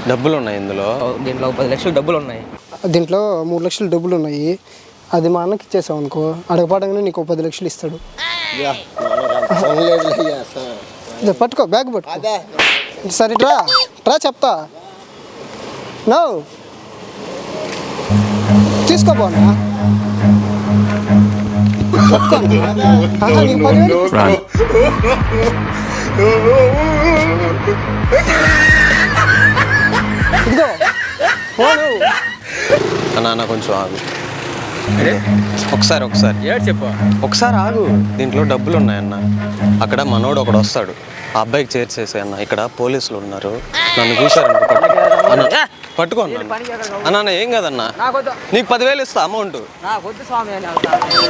డబ్బులు ఉన్నాయి ఇందులో. దీంట్లో 10 లక్షలు డబ్బులు ఉన్నాయి. దీంట్లో 3 లక్షలు డబ్బులు ఉన్నాయి. అది మా అన్నకి ఇచ్చేసావు అనుకో, అడగపాడంగానే నీకు 10 లక్షలు ఇస్తాడు. పట్టుకో, బ్యాగ్ పట్టుకో. సరే ట్రా చెప్తా. నో తీసుకోపోనా, నీకు 10,000 ఇదిగో ఫోను. నాన్న కొంచెం ఆగు, ఒకసారి చెప్పు. ఒకసారి ఆగు. దీంట్లో డబ్బులు ఉన్నాయన్న. అక్కడ మనోడు ఒకడు వస్తాడు, ఆ అబ్బాయికి చేర్చేసే అన్న. ఇక్కడ పోలీసులు ఉన్నారు, నన్ను చూసారనుకో పట్టుకో అన్న. ఏం కాదన్నా, నీకు 10,000 ఇస్తా అమౌంట్.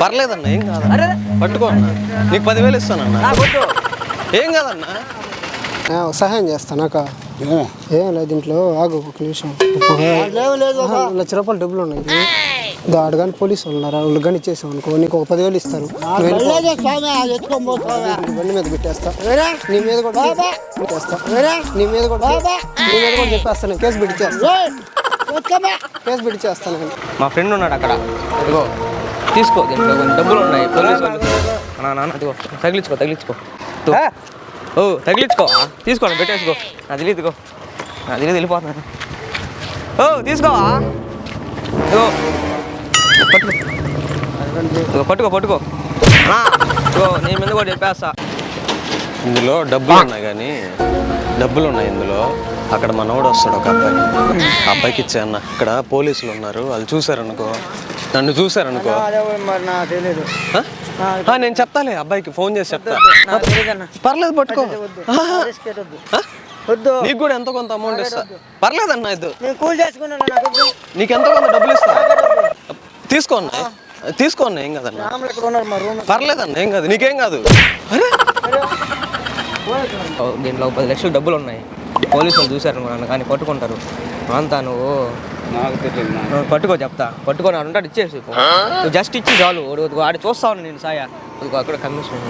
పర్లేదన్న, ఏం కాదన్నా, పట్టుకో అన్న. నీకు 10,000 ఇస్తానన్నా, ఏం కాదన్నా. సహాయం చేస్తానాక ఏం లేదు దీంట్లో. ఆగు ఒక నిమిషం. 1 లక్ష రూపాయలు డబ్బులు ఉన్నాయి. దాడు కానీ పోలీసులు ఉన్నారు, వాళ్ళు కానీ ఇచ్చేసావు అనుకో, నీకు ఒక 10,000 ఇస్తారు. బండి మీద పెట్టేస్తా, నీ మీద కూడా పెట్టేస్తా, నీ మీద కూడా చెప్పేస్తాను. కేసు పెట్టిచ్చేస్తాను. మా ఫ్రెండ్ ఉన్నాడు అక్కడ, ఇదిగో తీసుకో. దీంట్లో కొన్ని డబ్బులు ఉన్నాయి. పోలీసు నాన్న ఇదిగో, తగిలించుకో. తగిలించుకో, తీసుకోండి, పెట్టేసుకో. అది తెలియదుగో, అది తెలియదు, వెళ్ళిపోతున్నాను. తీసుకోవా, ఇదిగో పట్టుకో. ఇదిగో నీ మీద కూడా చెప్పేస్తా. ఇందులో డబ్బులు ఉన్నాయి కానీ, డబ్బులు ఉన్నాయి ఇందులో. అక్కడ మనోడు వస్తాడు, ఒక అబ్బాయి, ఆ అబ్బాయికి ఇచ్చే అన్న. ఇక్కడ పోలీసులు ఉన్నారు, వాళ్ళు చూసారనుకో, నన్ను చూసారనుకో. నేను చెప్తాలే, అబ్బాయికి ఫోన్ చేసి చెప్తా. పర్లేదు, పట్టుకో. నీకు కూడా ఎంతో కొంత అమౌంట్ ఇస్తా. పర్లేదన్నా, ఇది నీకు ఎంతో కొంత డబ్బులు ఇస్తా. తీసుకోన్నా, ఏం కాదన్నా. పర్లేదన్నా, ఏం కాదు, నీకేం కాదు. దీంట్లో 10 లక్షలు డబ్బులు ఉన్నాయి. పోలీసులు చూశారు నన్ను, కానీ పట్టుకుంటారు అంతా. నువ్వు పట్టుకో, చెప్తా. పట్టుకొని ఉంటాడు, ఇచ్చేసి నువ్వు జస్ట్ ఇచ్చి చాలు. ఆడ చూస్తావు నేను సాయ, అక్కడ కమిషన్.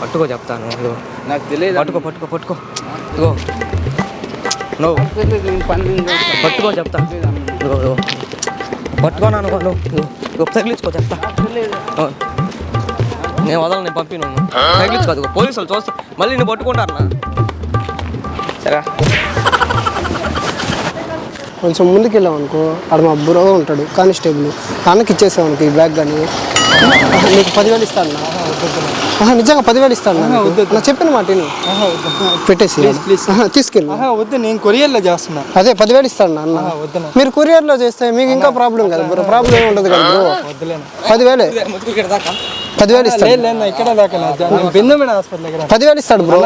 పట్టుకో, చెప్తాను. పట్టుకో ఇదిగో, నువ్వు పట్టుకో, చెప్తా. పట్టుకోనాను, నువ్వు తగిలించుకో, చెప్తా. నేను వదలను, నేను పంపి, నువ్వు తగిలించుకో. పోలీసులు చూస్తా, మళ్ళీ నేను పట్టుకుంటారు నా. సరే కొంచెం ముందుకు వెళ్ళాం అనుకో, ఆడ మా బ్రో ఉంటాడు, కానిస్టేబుల్. అన్నకి ఇచ్చేసావు అనుకో ఈ బ్యాగ్, కానీ నీకు 10,000 ఇస్తాను. నిజంగా 10,000 ఇస్తాను. నా చెప్పిన మాట పెట్టేసి తీసుకెళ్ళి. వద్దు, నేను కొరియర్లో చేస్తున్నా. అదే 10,000 ఇస్తాను అన్న. మీరు కొరియర్లో చేస్తే మీకు ఇంకా ప్రాబ్లం కదా బ్రో. ప్రాబ్లం ఏమి ఉండదు కదా బ్రో. 10,000 ఇస్తాడు. ఇక్కడ దాకా 10,000 ఇస్తాడు బ్రో.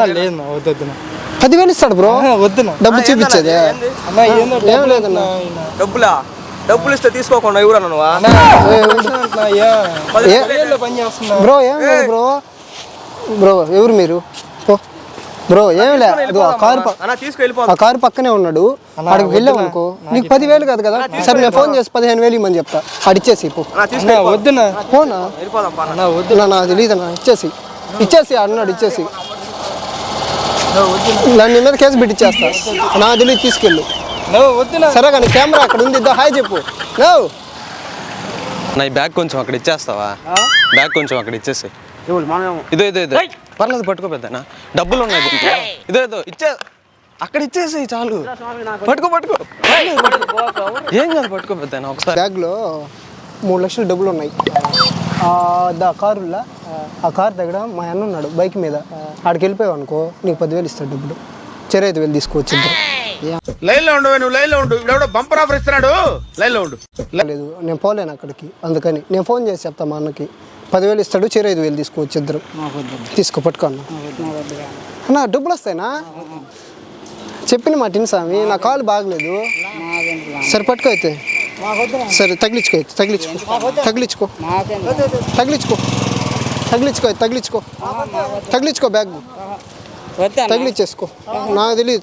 10,000 ఇస్తాడు బ్రో. వద్దు, డబ్బు చూపించేది ఏం లేదన్నా. డబ్బులు ఇస్తే తీసుకోకుండా ఎవరన్నా నువ్వు? బ్రో ఏం లేదు బ్రో ఎవరు మీరు? బ్రో ఏం లేదు, ఆ కారు పక్కనే ఉన్నాడు, అక్కడికి వెళ్ళావు అనుకో, నీకు 10,000 కాదు కదా. సరే నేను ఫోన్ చేసి 15,000 ఇవ్వమని చెప్తా. అడిచేసి వద్దునా, ఫోనా వద్దునా, నాకు తెలియదన్నా. ఇచ్చేసి అన్నాడు, ఇచ్చేసి నీ మీద కేసు పెట్టిచ్చేస్తా. నా తెలియదు, తీసుకెళ్ళు. సరే కానీ కెమెరా అక్కడ ఉంది, హాయ్ చెప్పు. నా బ్యాగ్ కొంచెం అక్కడ ఇచ్చేస్తావా? బ్యాగ్ కొంచెం అక్కడ ఇచ్చేసి. ఇదో పర్లేదు, పట్టుకో. పెద్దనా డబ్బులు ఉన్నాయి, ఇదో అక్కడ ఇచ్చేసి చాలు. పట్టుకో, ఏం కాదు, పట్టుకో పెద్దనా. ఒకసారి బ్యాగ్లో 3 లక్షలు డబ్బులు ఉన్నాయి. కారులా ఆ కారు దగ్గర మా అన్న ఉన్నాడు బైక్ మీద. ఆడికి వెళ్ళిపోయావు అనుకో, నీకు 10,000 ఇస్తాడు డబ్బులు. 5,000 తీసుకోవచ్చు. లేదు, నేను పోలేను అక్కడికి, అందుకని నేను ఫోన్ చేసి చెప్తా మా అన్నకి. 10,000 ఇస్తాడు, 5,000 తీసుకోవచ్చు ఇద్దరు. తీసుకో, పట్టుకో అన్న. డబ్బులు వస్తాయినా? చెప్పిన మాట ఇన్ స్వామి, నా కాలు బాగలేదు. సరే పట్టుకో అయితే. సరే తగిలించుకో బ్యాగ్ తగిలిచ్చేసుకో. నాకు తెలియదు,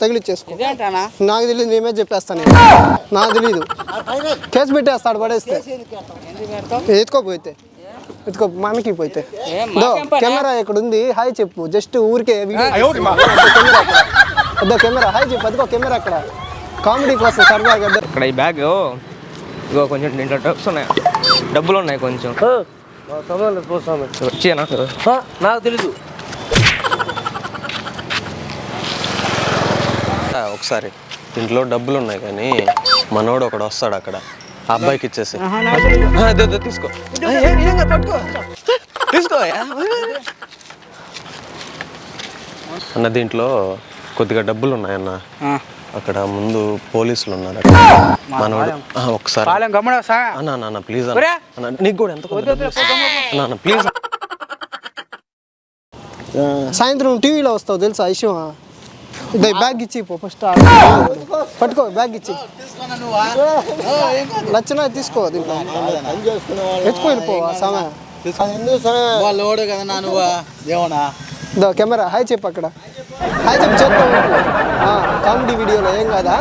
నాకు తెలియదు, నేమే చెప్పేస్తాను. నాకు తెలీదు, కేసు పెట్టేస్తాడు పడేస్తే. ఎత్తుకోపోతే మనకి పోతే. కెమెరా ఇక్కడ ఉంది, హాయ్ చెప్పు. జస్ట్ ఊరికే కెమెరా అదో కెమెరా హాయ్ చెప్పు, అదిగో కెమెరా అక్కడ కామెడీ కోసం సరదాగా. ఇక్కడ ఈ బ్యాగ్ ఇగో కొంచెం దీంట్లో డబ్బులు ఉన్నాయి కొంచెం. వచ్చి నాకు తెలీదు. ఒకసారి ఇంట్లో డబ్బులు ఉన్నాయి కానీ మనోడు ఒకడు వస్తాడు అక్కడ, ఆ అబ్బాయికి ఇచ్చేసి తీసుకో పట్టుకో తీసుకో అన్న. దీంట్లో కొద్దిగా డబ్బులు ఉన్నాయన్న, అక్కడ ముందు పోలీసులు ఉన్నారు అక్కడ. మనోడు ఒకసారి అన్న ప్లీజ్ అన్న, నీకు కూడా ఎంత అన్న ప్లీజ్. సాయంత్రం టీవీలో వస్తావు తెలుసా విషయం. ఇదే బ్యాగ్ ఇచ్చి పో ఫస్ట్, పట్టుకో బ్యాగ్ ఇచ్చి నచ్చినా తీసుకో, ఎత్తుకో వెళ్ళిపో సమయం. ఇదో కెమెరా హాయ్ చెప్పు అక్కడ, హాయ్ చెప్పు చేత్తో కామెడీ వీడియోలో ఏం కాదా.